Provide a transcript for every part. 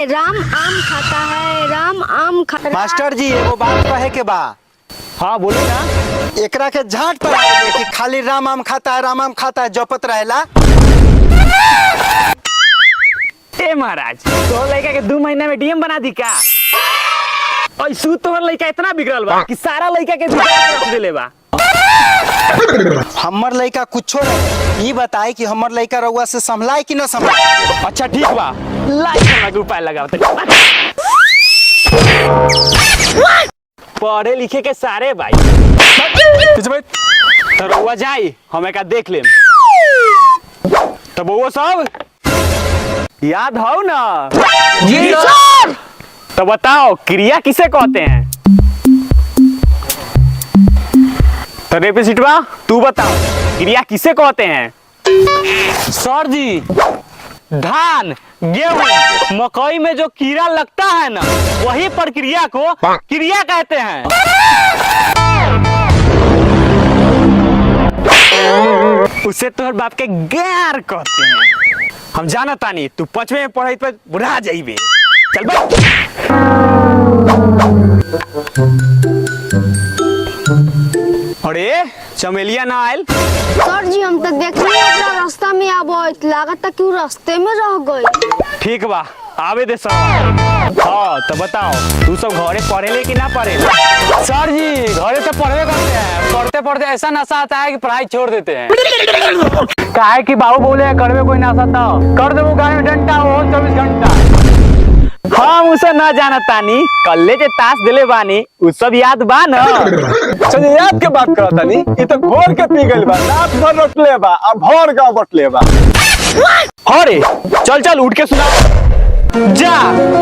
राम आम खाता है, राम आम खाता। मास्टर जी एगो बात कहे के बा। हाँ बोले ना। एकरा के झाट पर आवे कि खाली राम आम खाता है, राम आम खाता है, जपत रहेला। ए महाराज तो लड़का के 2 महीना में डीएम बना दी का? और सू तोहर लड़का इतना बिगड़ल बा कि सारा लड़का के बिगाड़ के रख देले बा। हमर लड़का कुछो नहीं, ये बताए कि हमर लड़का रउआ से संभलाए कि न संभलाए। अच्छा ठीक बा, लाइक करना के उपाय लगाओ। पढ़े लिखे के सारे भाई तो रउआ जाई हमें का देख लेम। तब वो सब याद हो ना? जी सर। तो बताओ क्रिया किसे कहते हैं? तो रेपिसिटवा तू बताओ क्रिया किसे कहते हैं? सर जी धान, गेहूं, मकई में जो कीड़ा लगता है ना वही प्रक्रिया को क्रिया कहते हैं। उसे तोहर बाप के गैर कहते हैं। हम जाना तानी तू 5वीं में पढ़ाई पर बुढ़ा जाइबे। चल बैठ। अरे चमेलिया ना आयल? सर जी हम तो देखली रास्ता में आबो, लागत कि वो रास्ते में रह गई। ठीक बा आवे दे सर। हाँ तो बताओ तू सब घरे पढ़े कि ना पढ़े? सर जी घरे से पढ़े करते हैं, पढ़ते पढ़ते ऐसा नशा आता है कि पढ़ाई छोड़ देते हैं। काहे कि बाबू बोले करवे कोई नशा तो कर दे वो गाय में डंडा हो 24 घंटा। हम उसे ना जाना तानी, कल्ले जे ताश दिले बानी उ सब याद बा ना? चल याद के बात करत तानी, ई तो घोर के पी गइल बा, रात भर रोटले बा, अब भोर गांव बटले बा। अरे चल चल उठ के सुना। जा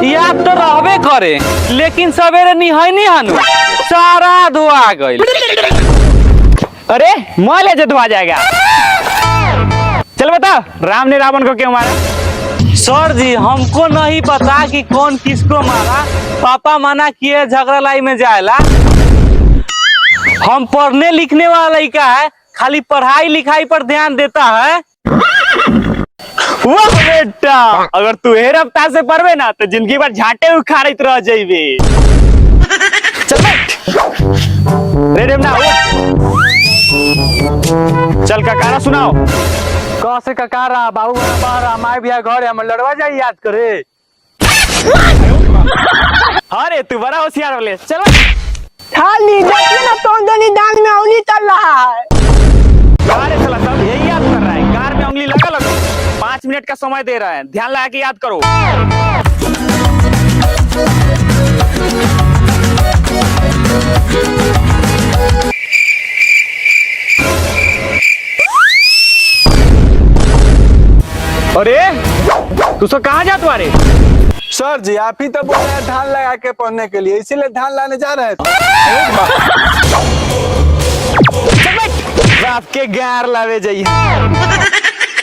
याद तो रहबे करे लेकिन सवेरे निहाई नहीं हनु सारा धुआ गइल। अरे माले जे धुआ जाएगा। चल बता राम ने रावण को क्यों मारा? सर जी हमको नहीं पता कि कौन किसको मारा, पापा मना किए झगड़ा लाई में जाएला। हम पढ़ने लिखने वाला लड़का है, खाली पढ़ाई लिखाई पर ध्यान देता है। वाह बेटा अगर तू हे रफ्तार से पढ़वे ना तो जिंदगी भर झाटे उखाड़त रह जाइबे। चल बैठ। रेडी ना चल ककारा सुनाओ। कैसे ककारा बाबू बारा माय बिया घर हम लड़वा जाई याद करे। अरे तू बड़ा होशियार वाले। चल खाली देखिए ना तो दोनी दांत में उंगली चल रहा है। अरे चला सब यही याद कर रहा है, कार में उंगली लगा लगा। 5 मिनट का समय दे रहा है, ध्यान लगा के याद करो। अरे तू सब कहाँ जा तुम्हारे? सर जी आप ही तो बोल रहे हैं धान लगा के पढ़ने के लिए, इसीलिए धान लाने जा रहे थे। बाप के गार लावे जाइए।